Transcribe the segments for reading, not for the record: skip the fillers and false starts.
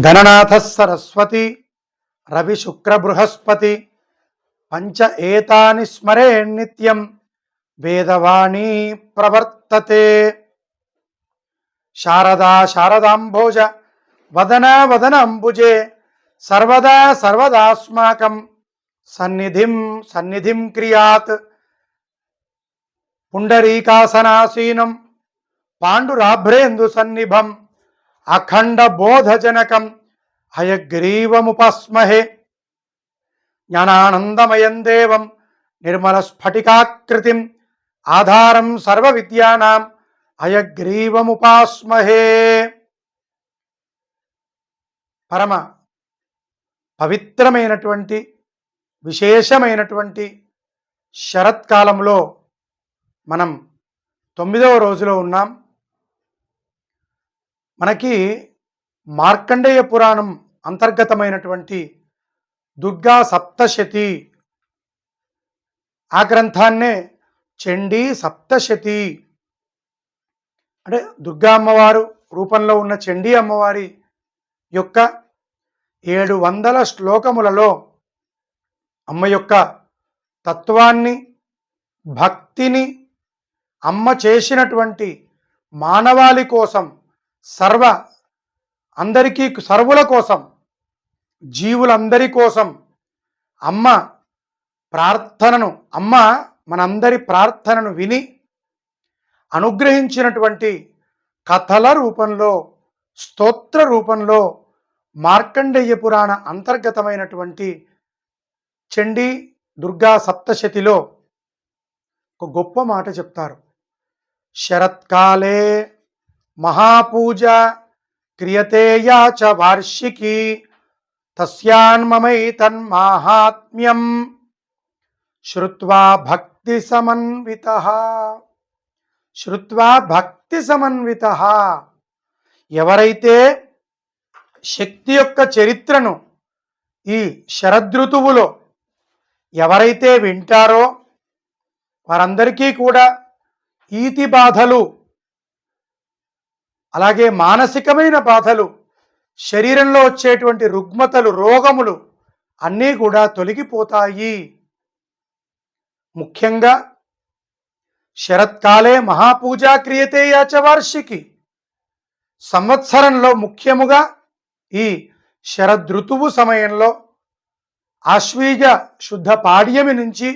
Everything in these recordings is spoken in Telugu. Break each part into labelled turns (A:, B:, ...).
A: గణనాథ సరస్వతి రవి శుక్ర బృహస్పతి పంచ ఏతాని స్మరే నిత్యం వేదవాణీ ప్రవర్తతే. శారదా శారదాంభోజ వదనా వదనాంబుజే సర్వదా సర్వదాస్మాకం సన్నిధిం సన్నిధిం క్రియాత్. పుండరీకాసనాసీనం పాండురాభ్రేందు సన్నిభం అఖండ బోధజనకం హయగ్రీవముపస్మహే. జ్ఞానానందమయం దేవం నిర్మల స్ఫటికాకృతిం ఆధారం సర్వ విద్యానాం హయగ్రీవముపాస్మహే. పరమ పవిత్రమైనటువంటి విశేషమైనటువంటి శరత్కాలంలో మనం 9వ రోజులో ఉన్నాం. మనకి మార్కండేయ పురాణం అంతర్గతమైనటువంటి దుర్గా సప్తశతి, ఆ గ్రంథాన్నే చండీ సప్తశతి అంటే దుర్గా అమ్మవారు రూపంలో ఉన్న చండీ అమ్మవారి యొక్క 700 శ్లోకములలో అమ్మ యొక్క తత్వాన్ని, భక్తిని, అమ్మ చేసినటువంటి మానవాళి కోసం, సర్వుల కోసం, జీవులందరి కోసం అమ్మ ప్రార్థనను, అమ్మ మనందరి ప్రార్థనను విని అనుగ్రహించినటువంటి కథల రూపంలో, స్తోత్ర రూపంలో మార్కండేయ పురాణ అంతర్గతమైనటువంటి చండీ దుర్గా సప్తశతిలో ఒక గొప్ప మాట చెప్తారు. శరత్కాలే మహాపూజ క్రియతే యా చ వార్షికీ తస్యాన్మమైతన్మాహాత్మ్యం శ్రుత్వా భక్తి సమన్వితః. శ్రుత్వా భక్తి సమన్వితః. ఎవరైతే శక్తి యొక్క చరిత్రను ఈ శరదృతువులో ఎవరైతే వింటారో వారందరికీ కూడా ఈతి బాధలు, అలాగే మానసికమైన బాధలు, శరీరంలో వచ్చేటువంటి రుగ్మతలు, రోగములు అన్నీ కూడా తొలగిపోతాయి. ముఖ్యంగా శరత్కాలే మహాపూజ క్రియతే యా చ వార్షికి. సంవత్సరంలో ముఖ్యముగా ఈ శరదృతువు సమయంలో ఆశ్వీజ శుద్ధ పాడ్యమి నుంచి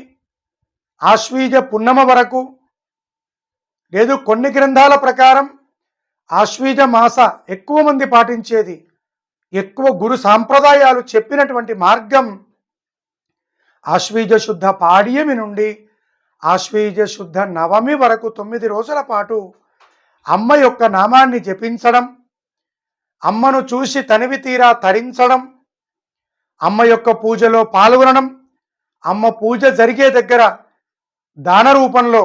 A: ఆశ్వీజ పున్నమ వరకు, లేదు కొన్ని గ్రంథాల ప్రకారం ఆశ్వీజ మాస ఎక్కువ మంది పాటించేది, ఎక్కువ గురు సాంప్రదాయాలు చెప్పినటువంటి మార్గం ఆశ్వీజ శుద్ధ పాడ్యమి నుండి ఆశ్వీజ శుద్ధ నవమి వరకు 9 రోజుల పాటు అమ్మ యొక్క నామాన్ని జపించడం, అమ్మను చూసి తనివి తీరా తరించడం, అమ్మ యొక్క పూజలో పాల్గొనడం, అమ్మ పూజ జరిగే దగ్గర దాన రూపంలో,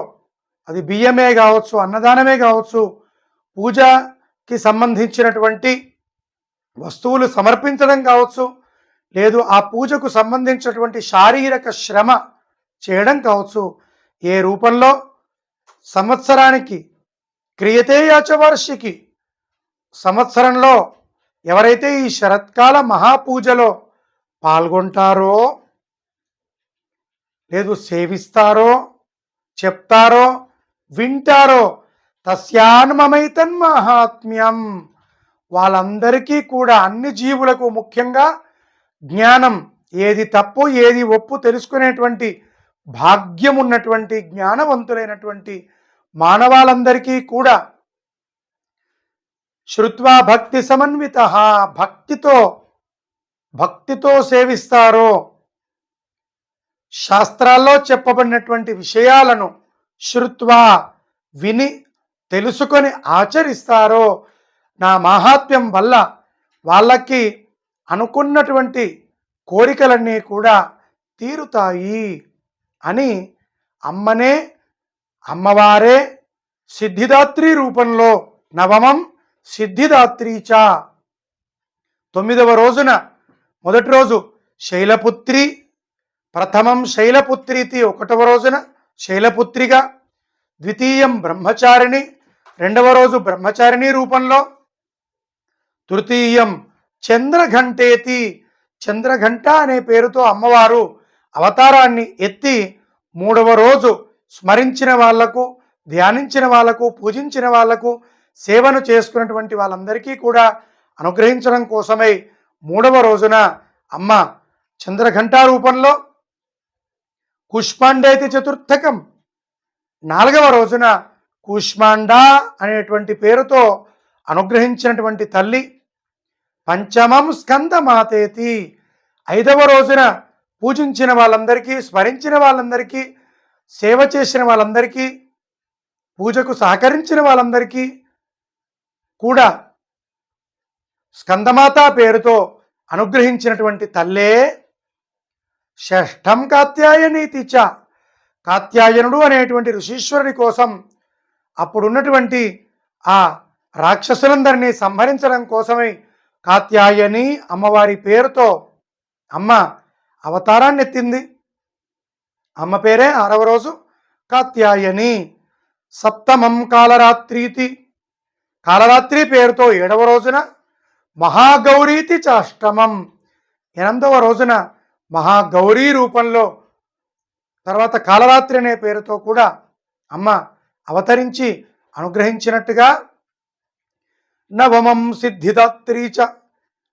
A: అది బియ్యమే కావచ్చు, అన్నదానమే కావచ్చు, పూజకి సంబంధించినటువంటి వస్తువులు సమర్పించడం కావచ్చు, లేదు ఆ పూజకు సంబంధించినటువంటి శారీరక శ్రమ చేయడం కావచ్చు, ఏ రూపంలో సంవత్సరానికి క్రియతే యా చ వార్షికి, సంవత్సరంలో ఎవరైతే ఈ శరత్కాల మహాపూజలో పాల్గొంటారో, లేదు సేవిస్తారో, చెప్తారో, వింటారో, తస్యాన్మమైతన్మాహాత్మ్యం, వాళ్ళందరికీ కూడా, అన్ని జీవులకు ముఖ్యంగా జ్ఞానం, ఏది తప్పు ఏది ఒప్పు తెలుసుకునేటువంటి భాగ్యం ఉన్నటువంటి జ్ఞానవంతులైనటువంటి మానవాళందరికీ కూడా శ్రుత్వా భక్తి సమన్వితః, భక్తితో సేవిస్తారో, శాస్త్రాల్లో చెప్పబడినటువంటి విషయాలను శ్రుత్వా విని తెలుసుకొని ఆచరిస్తారో, నా మాహాత్మ్యం వల్ల వాళ్ళకి అనుకున్నటువంటి కోరికలన్నీ కూడా తీరుతాయి అని అమ్మవారే సిద్ధిదాత్రి రూపంలో, నవమం సిద్ధిదాత్రీచ, 9వ రోజున మొదటి రోజు శైలపుత్రి, ప్రథమం శైలపుత్రీతి 1వ రోజున శైలపుత్రిగా, ద్వితీయం బ్రహ్మచారిణి 2వ రోజు బ్రహ్మచారిణి రూపంలో, తృతీయం చంద్రఘంటేతి, చంద్రఘంట అనే పేరుతో అమ్మవారు అవతారాన్ని ఎత్తి 3వ రోజు స్మరించిన వాళ్లకు, ధ్యానించిన వాళ్లకు, పూజించిన వాళ్లకు, సేవను చేసుకున్నటువంటి వాళ్ళందరికీ కూడా అనుగ్రహించడం కోసమై 3వ రోజున అమ్మ చంద్రఘంటా రూపంలో, కుష్మాండేతి చతుర్థకం 4వ రోజున కూష్మాండ అనేటువంటి పేరుతో అనుగ్రహించినటువంటి తల్లి, పంచమం స్కందమాతేతి 5వ రోజున పూజించిన వాళ్ళందరికీ, స్మరించిన వాళ్ళందరికీ, సేవ చేసిన వాళ్ళందరికీ, పూజకు సహకరించిన వాళ్ళందరికీ కూడా స్కందమాత పేరుతో అనుగ్రహించినటువంటి తల్లే షష్ఠం కాత్యాయనీతి చ, కాత్యాయనుడు అనేటువంటి ఋషీశ్వరుడి కోసం అప్పుడున్నటువంటి ఆ రాక్షసులందరినీ సంహరించడం కోసమై కాత్యాయని అమ్మవారి పేరుతో అమ్మ అవతారాన్ని ఎత్తింది. అమ్మ పేరే 6వ రోజు కాత్యాయని. సప్తమం కాలరాత్రీతి, కాలరాత్రి పేరుతో 7వ రోజున మహాగౌరీతి చాష్టమం 8వ రోజున మహాగౌరీ రూపంలో, తర్వాత కాలరాత్రి అనే పేరుతో కూడా అమ్మ అవతరించి అనుగ్రహించినట్టుగా, నవమం సిద్ధిదాత్రీచ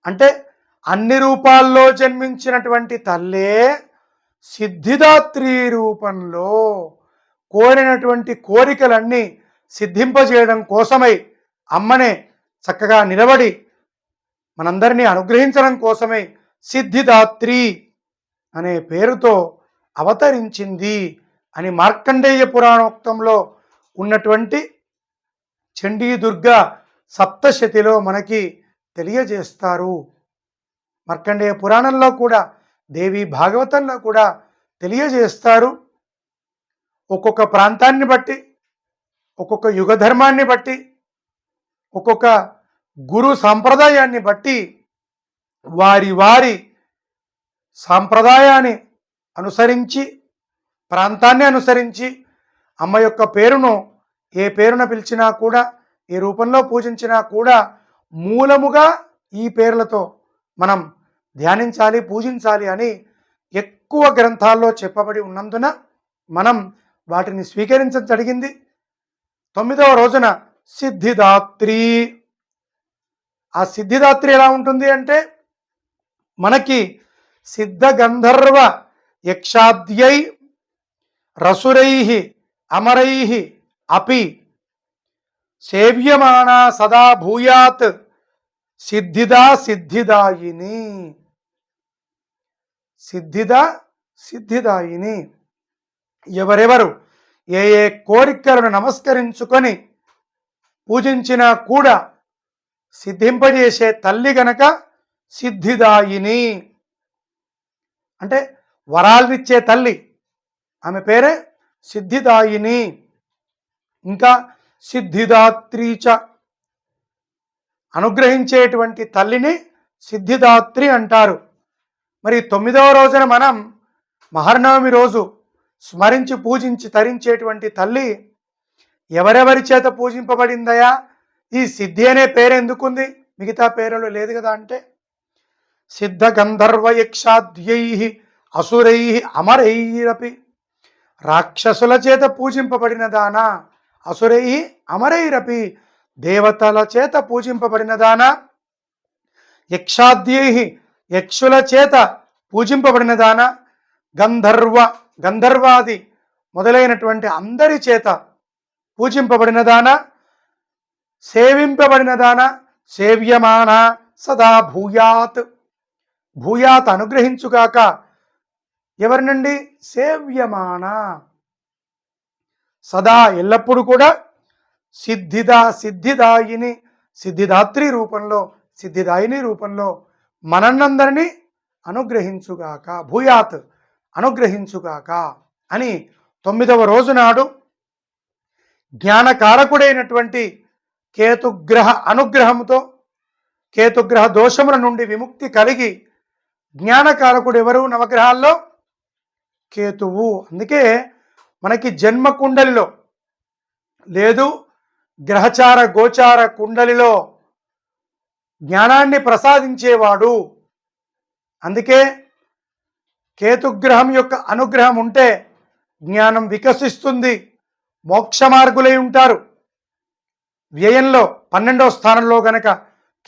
A: అంటే అన్ని రూపాల్లో జన్మించినటువంటి తల్లే సిద్ధిదాత్రి రూపంలో కోరినటువంటి కోరికలన్నీ సిద్ధింపజేయడం కోసమై అమ్మనే చక్కగా నిలబడి మనందరినీ అనుగ్రహించడం కోసమై సిద్ధిదాత్రి అనే పేరుతో అవతరించింది అని మార్కండేయ పురాణోక్తంలో ఉన్నటువంటి చండీ దుర్గా సప్తశతిలో మనకి తెలియజేస్తారు. మార్కండేయ పురాణంలో కూడా, దేవి భాగవతంలో కూడా తెలియజేస్తారు. ఒక్కొక్క ప్రాంతాన్ని బట్టి, ఒక్కొక్క యుగ ధర్మాన్ని బట్టి, ఒక్కొక్క గురు సాంప్రదాయాన్ని బట్టి వారి వారి సాంప్రదాయాన్ని అనుసరించి, ప్రాంతాన్ని అనుసరించి అమ్మ యొక్క పేరును ఏ పేరున పిలిచినా కూడా, ఏ రూపంలో పూజించినా కూడా మూలముగా ఈ పేర్లతో మనం ధ్యానించాలి, పూజించాలి అని ఎక్కువ గ్రంథాల్లో చెప్పబడి ఉన్నందున మనం వాటిని స్వీకరించడం జరిగింది. 9వ రోజున సిద్ధిదాత్రి. ఆ సిద్ధిదాత్రి ఎలా ఉంటుంది అంటే, మనకి సిద్ధ గంధర్వ యక్షాద్యై రసురై అమరై అపి సేవ్యమానా సదా భూయాత్ సిద్ధిదా సిద్ధిదాయిని. సిద్ధిదా సిద్ధిదాయిని ఎవరెవరు ఏ ఏ కోరికలను నమస్కరించుకొని పూజించినా కూడా సిద్ధింపజేసే తల్లి గనక సిద్ధిదాయిని అంటే వరాలనిచ్చే తల్లి, ఆమె పేరే సిద్ధిదాయిని. ఇంకా సిద్ధిదాత్రీచ అనుగ్రహించేటువంటి తల్లిని సిద్ధిదాత్రి అంటారు. మరి 9వ రోజున మనం మహర్నవమి రోజు స్మరించి పూజించి తరించేటువంటి తల్లి ఎవరెవరి చేత పూజింపబడిందయా? ఈ సిద్ధి అనే పేరు ఎందుకుంది, మిగతా పేరులో లేదు కదా అంటే, సిద్ధ గంధర్వ యక్షాద్యై అసురై అమరైరపి రాక్షసుల చేత పూజింపబడిన దానా, అసురై అమరైరపి దేవతల చేత పూజింపబడిన దానా, యక్షాద్యై యక్షుల చేత పూజింపబడిన దానా, గంధర్వాది మొదలైనటువంటి అందరి చేత పూజింపబడిన దానా, సేవింపబడిన దానా, సేవ్యమాన సదా భూయాత్, భూయాత్ అనుగ్రహించుగాక. ఎవరినండి? సేవ్యమాన సదా ఎల్లప్పుడూ కూడా సిద్ధిదాయిని, సిద్ధిదాత్రి రూపంలో, సిద్ధిదాయిని రూపంలో మనందరినీ అనుగ్రహించుగాక, భూయాత్ అనుగ్రహించుగాక అని 9వ రోజు నాడు జ్ఞానకారకుడైనటువంటి కేతుగ్రహ అనుగ్రహంతో, కేతుగ్రహ దోషముల నుండి విముక్తి కలిగి, జ్ఞానకారకుడు ఎవరు నవగ్రహాల్లో? కేతువు. అందుకే మనకి జన్మ కుండలిలో లేదు, గ్రహచార గోచార కుండలిలో జ్ఞానాన్ని ప్రసాదించేవాడు. అందుకే కేతుగ్రహం యొక్క అనుగ్రహం ఉంటే జ్ఞానం వికసిస్తుంది, మోక్ష మార్గులై ఉంటారు. వ్యయంలో 12వ స్థానంలో గనక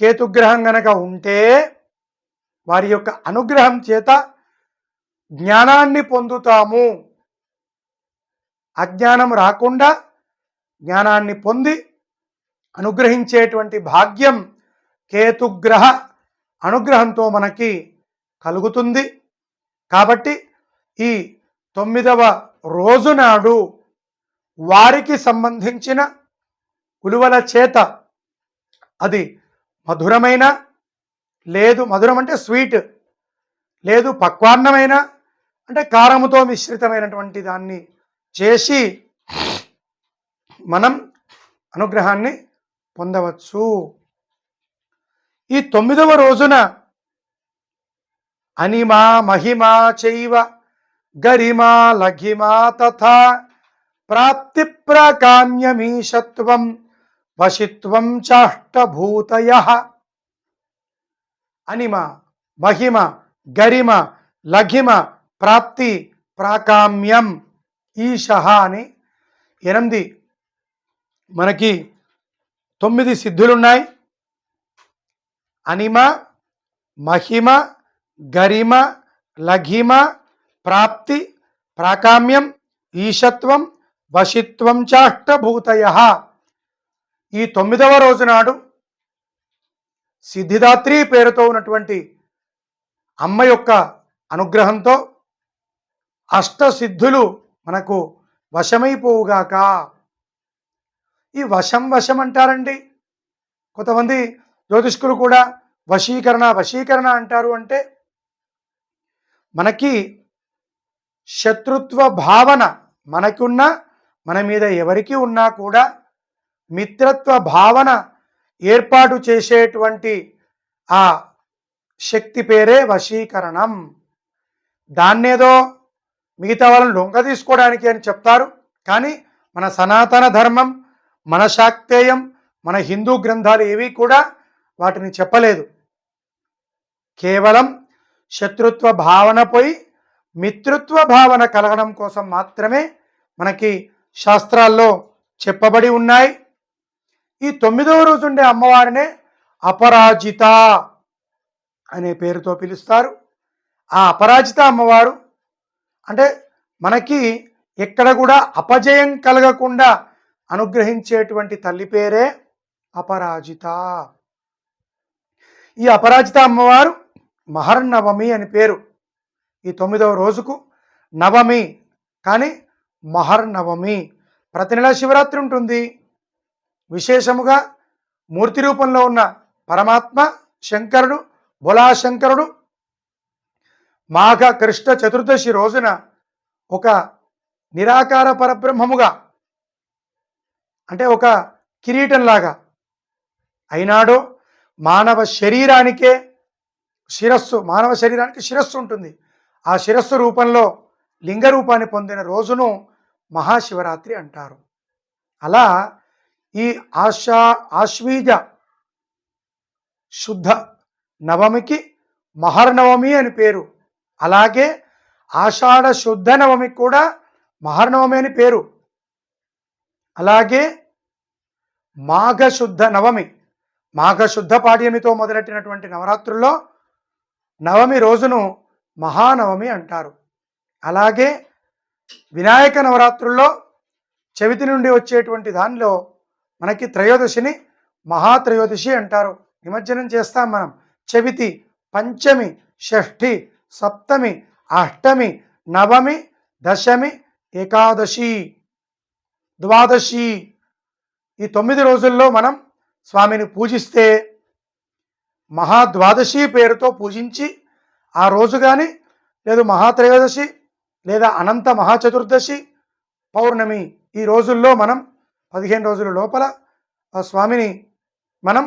A: కేతుగ్రహం గనక ఉంటే వారి యొక్క అనుగ్రహం చేత జ్ఞానాన్ని పొందుతాము. అజ్ఞానం రాకుండా జ్ఞానాన్ని పొంది అనుగ్రహించేటువంటి భాగ్యం కేతుగ్రహ అనుగ్రహంతో మనకి కలుగుతుంది. కాబట్టి ఈ 9వ రోజు నాడు వారికి సంబంధించిన ఉలువల చేత, అది మధురమైన, లేదు మధురం అంటే స్వీట్, లేదు పక్వాన్నమైన అంటే కారముతో మిశ్రితమైనటువంటి దాన్ని చేసి మనం అనుగ్రహాన్ని పొందవచ్చు. ఈ 9వ రోజున అనిమా మహిమా చైవ గరిమా లఘిమా తథా ప్రాప్తి ప్రాకామ్యమీశత్వం వశిత్వం చాష్టభూతయః. అనిమ, మహిమ, గరిమ, లఘిమ, ప్రాప్తి, ప్రాకామ్యం, ఈశః అని 8 మనకి 9 సిద్ధులున్నాయి. అనిమ, మహిమ, గరిమ, లఘిమ, ప్రాప్తి, ప్రాకామ్యం, ఈశత్వం, వశిత్వం చాష్టభూతయః. ఈ 9వ రోజు నాడు సిద్ధిదాత్రి పేరుతో ఉన్నటువంటి అమ్మ యొక్క అనుగ్రహంతో అష్టసిద్ధులు మనకు వశమైపోవుగాక. ఈ వశం వశం అంటారండి. కొంతమంది జ్యోతిష్కులు కూడా వశీకరణ వశీకరణ అంటారు. అంటే మనకి శత్రుత్వ భావన మనకున్న, మన మీద ఎవరికి ఉన్నా కూడా మిత్రత్వ భావన ఏర్పాటు చేసేటువంటి ఆ శక్తి పేరే వశీకరణం. దాన్నేదో మిగతా వాళ్ళని లొంగ తీసుకోవడానికి అని చెప్తారు. కానీ మన సనాతన ధర్మం, మన శాక్తేయం, మన హిందూ గ్రంథాలు ఏవి కూడా వాటిని చెప్పలేదు. కేవలం శత్రుత్వ భావన పోయి మిత్రుత్వ భావన కలగడం కోసం మాత్రమే మనకి శాస్త్రాల్లో చెప్పబడి ఉన్నాయి. ఈ 9వ రోజు ఉండే అమ్మవారినే అపరాజిత అనే పేరుతో పిలుస్తారు. ఆ అపరాజిత అమ్మవారు అంటే మనకి ఎక్కడ కూడా అపజయం కలగకుండా అనుగ్రహించేటువంటి తల్లి పేరే అపరాజిత. ఈ అపరాజిత అమ్మవారు మహర్నవమి అని పేరు. ఈ 9వ రోజుకు నవమి, కానీ మహర్నవమి. ప్రతి నెల శివరాత్రి ఉంటుంది. విశేషముగా మూర్తి రూపంలో ఉన్న పరమాత్మ శంకరుడు, బోలాశంకరుడు మాఘ కృష్ణ చతుర్దశి రోజున ఒక నిరాకార పరబ్రహ్మముగా, అంటే ఒక కిరీటంలాగా అయినాడో. మానవ శరీరానికే శిరస్సు, మానవ శరీరానికి శిరస్సు ఉంటుంది. ఆ శిరస్సు రూపంలో లింగ రూపాన్ని పొందిన రోజును మహాశివరాత్రి అంటారు. అలా ఈ ఆశ్వీజ శుద్ధ నవమికి మహర్నవమి అని పేరు. అలాగే ఆషాఢ శుద్ధ నవమికి కూడా మహర్నవమి అని పేరు. అలాగే మాఘశుద్ధ నవమి, మాఘశుద్ధ పాడ్యమితో మొదలెట్టినటువంటి నవరాత్రుల్లో నవమి రోజును మహానవమి అంటారు. అలాగే వినాయక నవరాత్రుల్లో చవితి నుండి వచ్చేటువంటి దానిలో మనకి త్రయోదశిని మహాత్రయోదశి అంటారు. నిమజ్జనం చేస్తాం మనం. చవితి, పంచమి, షష్ఠి, సప్తమి, అష్టమి, నవమి, దశమి, ఏకాదశి, ద్వాదశి. ఈ 9 రోజుల్లో మనం స్వామిని పూజిస్తే మహాద్వాదశి పేరుతో పూజించి ఆ రోజు కానీ, లేదు మహాత్రయోదశి, లేదా అనంత మహాచతుర్దశి, పౌర్ణమి, ఈ రోజుల్లో మనం 15 రోజుల లోపల ఆ స్వామిని మనం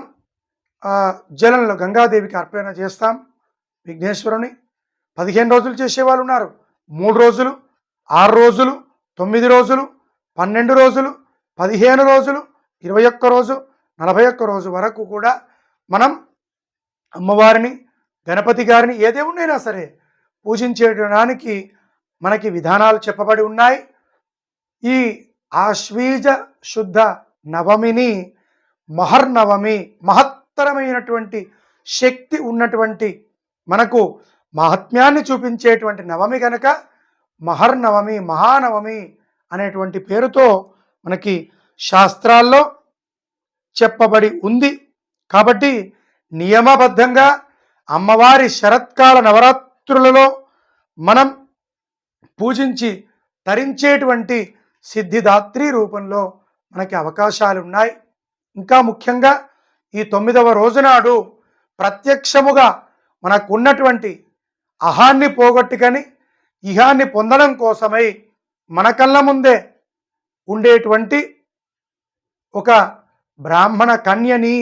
A: జలంలో గంగాదేవికి అర్పణ చేస్తాం. విఘ్నేశ్వరుని 15 రోజులు చేసేవాళ్ళు ఉన్నారు. 3 రోజులు, 6 రోజులు, 9 రోజులు, 12 రోజులు, 15 రోజులు, 21 రోజు, 41 రోజు వరకు కూడా మనం అమ్మవారిని, గణపతి గారిని ఏ దేవుడినైనా సరే పూజించేయడానికి మనకి విధానాలు చెప్పబడి ఉన్నాయి. ఈ ఆశ్వీజ శుద్ధ నవమిని మహర్నవమి, మహత్తరమైనటువంటి శక్తి ఉన్నటువంటి మనకు మహాత్మ్యాన్ని చూపించేటువంటి నవమి కనుక మహర్నవమి, మహానవమి అనేటువంటి పేరుతో మనకి శాస్త్రాల్లో చెప్పబడి ఉంది. కాబట్టి నియమబద్ధంగా అమ్మవారి శరత్కాల నవరాత్రులలో మనం పూజించి తరించేటువంటి సిద్ధిదాత్రి రూపంలో మనకి అవకాశాలు ఉన్నాయి. ఇంకా ముఖ్యంగా ఈ 9వ రోజు నాడు ప్రత్యక్షముగా మనకున్నటువంటి అహాన్ని పోగొట్టుకొని ఇహాన్ని పొందడం కోసమై మన కళ్ళ ముందే ఉండేటువంటి ఒక బ్రాహ్మణ కన్యని,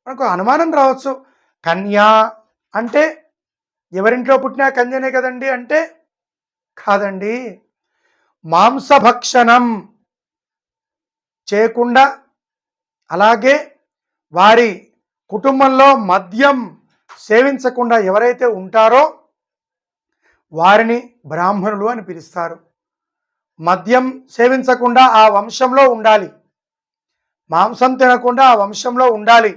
A: మనకు అనుమానం రావచ్చు, కన్య అంటే ఎవరింట్లో పుట్టినా కన్యనే కదండి అంటే కాదండి. మాంసభక్షణం చేయకుండా, అలాగే వారి కుటుంబంలో మద్యం సేవించకుండా ఎవరైతే ఉంటారో వారిని బ్రాహ్మణులు అని పిలుస్తారు. మద్యం సేవించకుండా ఆ వంశంలో ఉండాలి, మాంసం తినకుండా ఆ వంశంలో ఉండాలి.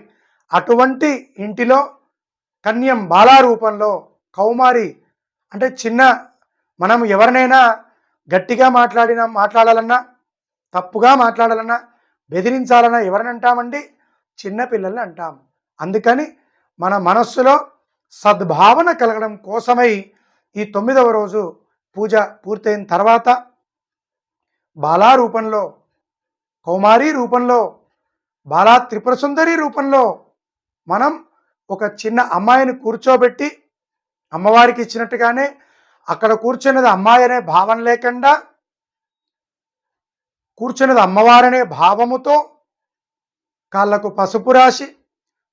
A: అటువంటి ఇంటిలో కన్యం బాలా రూపంలో కౌమారి అంటే చిన్న, మనం ఎవరినైనా గట్టిగా మాట్లాడాలన్నా, తప్పుగా మాట్లాడాలన్నా, బెదిరించాలన్నా ఎవరిని అంటామండి? చిన్న పిల్లల్ని అంటాం. అందుకని మన మనస్సులో సద్భావన కలగడం కోసమై ఈ 9వ రోజు పూజ పూర్తయిన తర్వాత బాలా రూపంలో, కౌమారి రూపంలో, బాలా త్రిపుర సుందరి రూపంలో మనం ఒక చిన్న అమ్మాయిని కూర్చోబెట్టి అమ్మవారికి ఇచ్చినట్టుగానే అక్కడ కూర్చున్నది అమ్మాయి అనే భావన లేకుండా, కూర్చున్నది అమ్మవారనే భావముతో కాళ్ళకు పసుపు రాసి,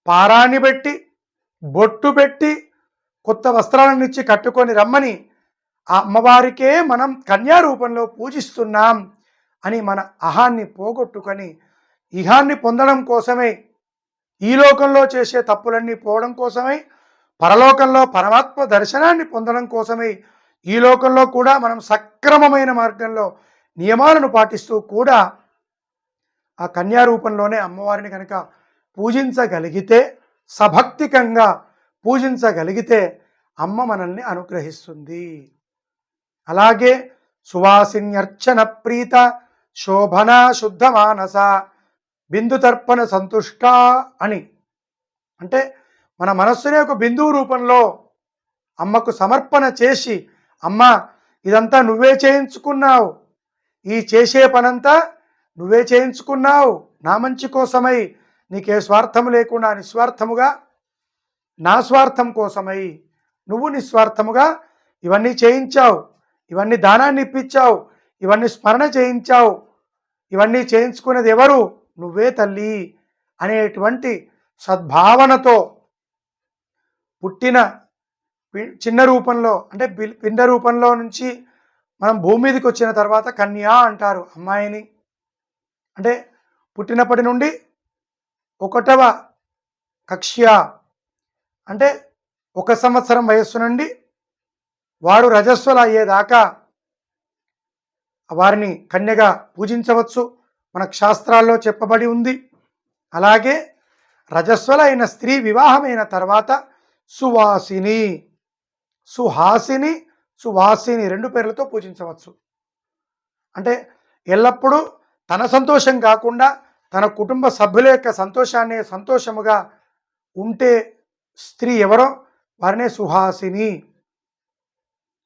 A: పారాన్ని పెట్టి, బొట్టు పెట్టి, కొత్త వస్త్రాలను ఇచ్చి కట్టుకొని రమ్మని ఆ అమ్మవారికే మనం కన్యా రూపంలో పూజిస్తున్నాం అని మన అహాన్ని పోగొట్టుకొని ఇహాన్ని పొందడం కోసమే, ఈ లోకంలో చేసే తప్పులన్నీ పోవడం కోసమై, పరలోకంలో పరమాత్మ దర్శనాన్ని పొందడం కోసమై, ఈ లోకంలో కూడా మనం సక్రమమైన మార్గంలో నియమాలను పాటిస్తూ కూడా ఆ కన్యా రూపంలోనే అమ్మవారిని కనుక పూజించగలిగితే, సభక్తికంగా పూజించగలిగితే అమ్మ మనల్ని అనుగ్రహిస్తుంది. అలాగే సువాసిన్యర్చన ప్రీత శోభన శుద్ధ మానస బిందు తర్పణ సంతుష్ట అని, అంటే మన మనస్సునే ఒక బిందువు రూపంలో అమ్మకు సమర్పణ చేసి, అమ్మ ఇదంతా నువ్వే చేయించుకున్నావు, ఈ చేసే పనంతా నువ్వే చేయించుకున్నావు నా మంచి కోసమై, నీకే స్వార్థం లేకుండా నిస్వార్థముగా నా స్వార్థం కోసమై నువ్వు నిస్వార్థముగా ఇవన్నీ చేయించావు, ఇవన్నీ దానాన్ని ఇప్పించావు, ఇవన్నీ స్మరణ చేయించావు, ఇవన్నీ చేయించుకునేది ఎవరు? నువ్వే తల్లి అనేటువంటి సద్భావనతో పుట్టిన చిన్న రూపంలో అంటే పిండ రూపంలో నుంచి మనం భూమి మీదకి వచ్చిన తర్వాత కన్యా అంటారు అమ్మాయిని. అంటే పుట్టినప్పటి నుండి 1వ కక్ష్య అంటే 1 సంవత్సరం వయస్సు నుండి వారు రజస్వలు అయ్యేదాకా వారిని కన్యగా పూజించవచ్చు, మనకు శాస్త్రాల్లో చెప్పబడి ఉంది. అలాగే రజస్వలైన స్త్రీ వివాహమైన తర్వాత సువాసిని, సుహాసిని, సువాసిని 2 పేర్లతో పూజించవచ్చు. అంటే ఎల్లప్పుడూ తన సంతోషం కాకుండా తన కుటుంబ సభ్యుల యొక్క సంతోషాన్ని సంతోషముగా ఉంటే స్త్రీ ఎవరో వారినే సుహాసిని.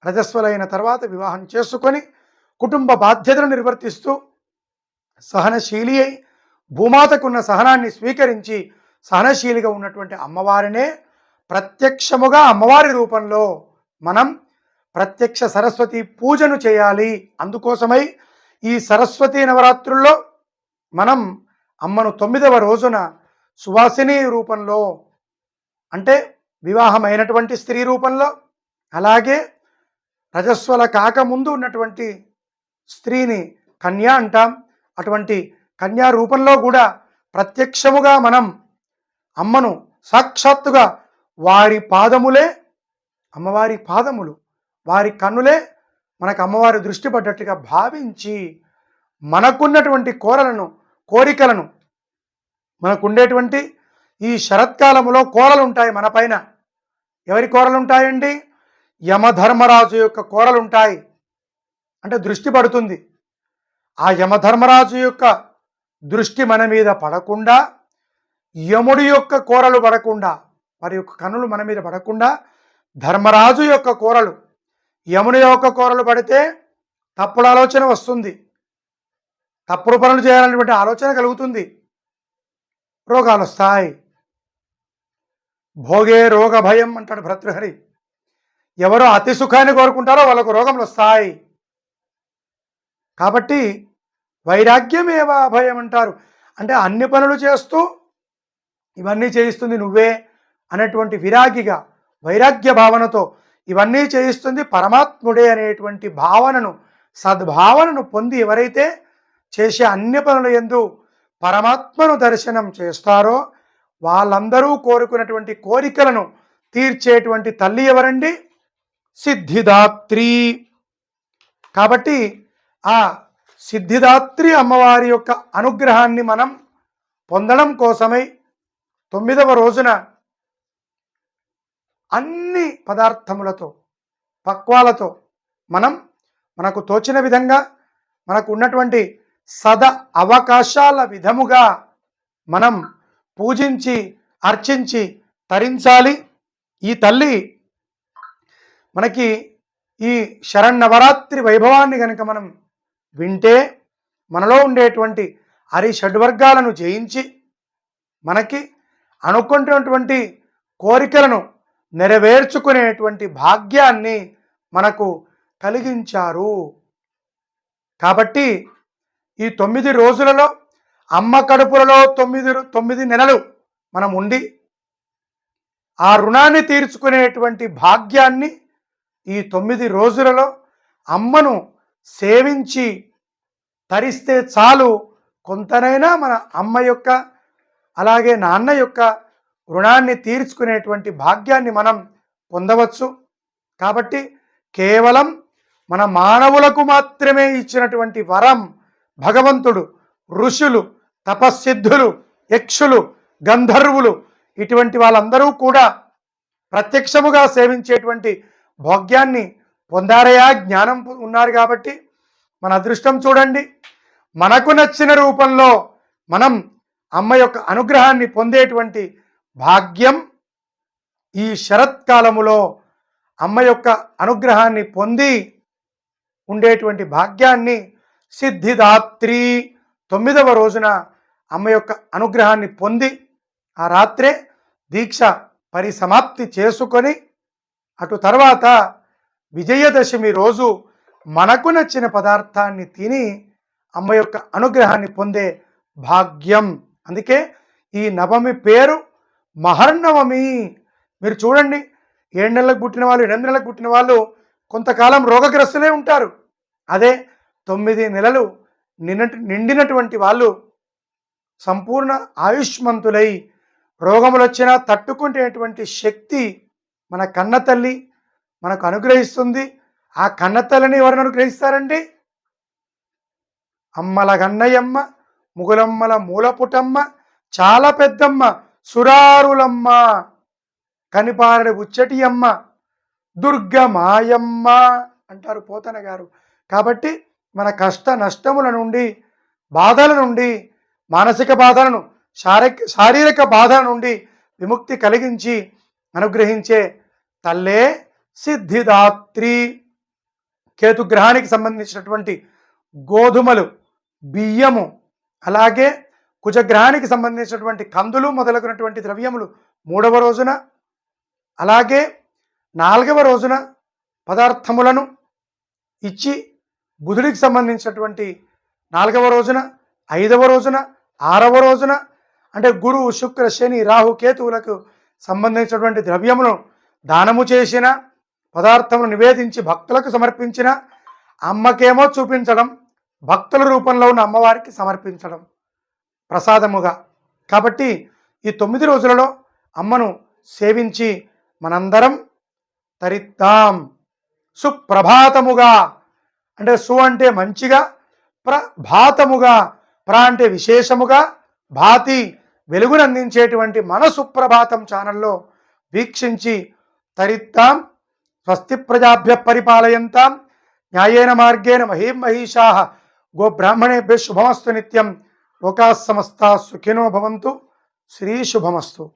A: రజస్వలైన తర్వాత వివాహం చేసుకొని కుటుంబ బాధ్యతను నిర్వర్తిస్తూ సహనశీలి అయి భూమాతకున్న సహనాన్ని స్వీకరించి సహనశీలిగా ఉన్నటువంటి అమ్మవారినే ప్రత్యక్షముగా అమ్మవారి రూపంలో మనం ప్రత్యక్ష సరస్వతి పూజను చేయాలి. అందుకోసమై ఈ సరస్వతి నవరాత్రుల్లో మనం అమ్మను 9వ రోజున సువాసిని రూపంలో, అంటే వివాహమైనటువంటి స్త్రీ రూపంలో, అలాగే రజస్వల కాకముందు ఉన్నటువంటి స్త్రీని కన్యా అంటాం. అటువంటి కన్యా రూపంలో కూడా ప్రత్యక్షముగా మనం అమ్మను సాక్షాత్తుగా వారి పాదములే అమ్మవారి పాదములు, వారి కన్నులే మనకు అమ్మవారి దృష్టి పడ్డట్టుగా భావించి మనకున్నటువంటి కోరికలను మనకుండేటువంటి ఈ శరత్కాలములో కోరలు ఉంటాయి మన పైన. ఎవరి కోరలు ఉంటాయండి? యమధర్మరాజు యొక్క కోరలు ఉంటాయి. అంటే దృష్టి పడుతుంది. ఆ యమధర్మరాజు యొక్క దృష్టి మన మీద పడకుండా, యముడి యొక్క కోరలు పడకుండా, వారి యొక్క కన్నులు మన మీద పడకుండా, ధర్మరాజు యొక్క కోరలు, యముని యొక్క కోరలు పడితే తప్పుడు ఆలోచన వస్తుంది, తప్పుడు పనులు చేయాలనేటువంటి ఆలోచన కలుగుతుంది, రోగాలు వస్తాయి. భోగే రోగ భయం అంటాడు భర్తృహరి. ఎవరో అతి సుఖాన్ని కోరుకుంటారో వాళ్ళకు రోగములు వస్తాయి. కాబట్టి వైరాగ్యమేవా అభయం అంటారు. అంటే అన్ని పనులు చేస్తూ ఇవన్నీ చేయిస్తుంది నువ్వే అనేటువంటి విరాగిగా, వైరాగ్య భావనతో ఇవన్నీ చేయిస్తుంది పరమాత్ముడే అనేటువంటి భావనను, సద్భావనను పొంది ఎవరైతే చేసే అన్ని పనులు యందు పరమాత్మను దర్శనం చేస్తారో వాళ్ళందరూ కోరుకున్నటువంటి కోరికలను తీర్చేటువంటి తల్లి ఎవరండి? సిద్ధిదాత్రి. కాబట్టి ఆ సిద్ధిదాత్రి అమ్మవారి యొక్క అనుగ్రహాన్ని మనం పొందడం కోసమై 9వ రోజున అన్ని పదార్థములతో, పక్వాలతో మనకు తోచిన విధంగా, మనకు ఉన్నటువంటి అవకాశాల విధముగా మనం పూజించి అర్చించి తరించాలి. ఈ తల్లి మనకి ఈ శరన్నవరాత్రి వైభవాన్ని కనుక మనం వింటే మనలో ఉండేటువంటి షడ్వర్గాలను జయించి మనకి అనుకుంటున్నటువంటి కోరికలను నెరవేర్చుకునేటువంటి భాగ్యాన్ని మనకు కలిగించారు. కాబట్టి ఈ 9 రోజులలో అమ్మ కడుపులలో 9 నెలలు మనం ఉండి ఆ రుణాన్ని తీర్చుకునేటువంటి భాగ్యాన్ని ఈ 9 రోజులలో అమ్మను సేవించి తరిస్తే చాలు, కొంతనైనా మన అమ్మ యొక్క అలాగే నాన్న యొక్క రుణాన్ని తీర్చుకునేటువంటి భాగ్యాన్ని మనం పొందవచ్చు. కాబట్టి కేవలం మన మానవులకు మాత్రమే ఇచ్చినటువంటి వరం భగవంతుడు ఋషులు, తపస్సిద్ధులు, యక్షులు, గంధర్వులు ఇటువంటి వాళ్ళందరూ కూడా ప్రత్యక్షముగా సేవించేటువంటి భాగ్యాన్ని పొందారయా, జ్ఞానం ఉన్నారు. కాబట్టి మన అదృష్టం చూడండి, మనకు నచ్చిన రూపంలో మనం అమ్మ యొక్క అనుగ్రహాన్ని పొందేటువంటి భాగ్యం ఈ శరత్కాలములో అమ్మ యొక్క అనుగ్రహాన్ని పొంది ఉండేటువంటి భాగ్యాన్ని సిద్ధిదాత్రి 9వ రోజున అమ్మ యొక్క అనుగ్రహాన్ని పొంది ఆ రాత్రే దీక్ష పరిసమాప్తి చేసుకొని అటు తర్వాత విజయదశమి రోజు మనకు నచ్చిన పదార్థాన్ని తిని అమ్మ యొక్క అనుగ్రహాన్ని పొందే భాగ్యం. అందుకే ఈ నవమి పేరు మహర్నవమి. మీరు చూడండి, 7 నెలలకు పుట్టిన వాళ్ళు, 8 నెలలకు పుట్టిన వాళ్ళు కొంతకాలం రోగగ్రస్తులే ఉంటారు. అదే 9 నెలలు నిండినటువంటి వాళ్ళు సంపూర్ణ ఆయుష్మంతులై రోగములు వచ్చినా తట్టుకునేటువంటి శక్తి మన కన్నతల్లి మనకు అనుగ్రహిస్తుంది. ఆ కన్నతల్లిని ఎవరిని అనుగ్రహిస్తారండి? అమ్మల గన్నయమ్మ, ముగులమ్మల మూలపుటమ్మ, చాలా పెద్దమ్మ, సురారులమ్మ, కనిపారడి ఉచ్చటి అమ్మ, దుర్గమాయమ్మ అంటారు పోతన గారు. కాబట్టి మన కష్ట నష్టముల నుండి, బాధల నుండి, మానసిక బాధలను, శారీరక బాధల నుండి విముక్తి కలిగించి అనుగ్రహించే తల్లే సిద్ధిదాత్రి. కేతుగ్రహానికి సంబంధించినటువంటి గోధుమలు, బియ్యము, అలాగే కుజగ్రహానికి సంబంధించినటువంటి కందులు మొదలగునటువంటి ద్రవ్యములు 3వ రోజున, అలాగే 4వ రోజున పదార్థములను ఇచ్చి బుధుడికి సంబంధించినటువంటి 4వ రోజున, 5వ రోజున, 6వ రోజున అంటే గురు శుక్ర శని రాహు కేతువులకు సంబంధించినటువంటి ద్రవ్యమును దానము చేసిన, పదార్థమును నివేదించి భక్తులకు సమర్పించిన, అమ్మకేమో చూపించడం, భక్తుల రూపంలో ఉన్న అమ్మవారికి సమర్పించడం ప్రసాదముగా. కాబట్టి ఈ 9 రోజులలో అమ్మను సేవించి మనందరం తరిద్దాం. సుప్రభాతముగా అంటే సు అంటే మంచిగా, ప్రభాతముగా, అంటే విశేషముగా, భాతి వెలుగును అందించేటువంటి మన సుప్రభాతం ఛానల్లో వీక్షించి తరిద్దాం. స్వస్తి ప్రజాభ్య పరిపాలయంతాం న్యాయేన మార్గేణ మహీం మహిషాః గోబ్రాహ్మణేభ్యः శుభమస్తు నిత్యం. లోకాः సమస్తాः సుఖినో భవంతు. శ్రీ శుభమస్తు.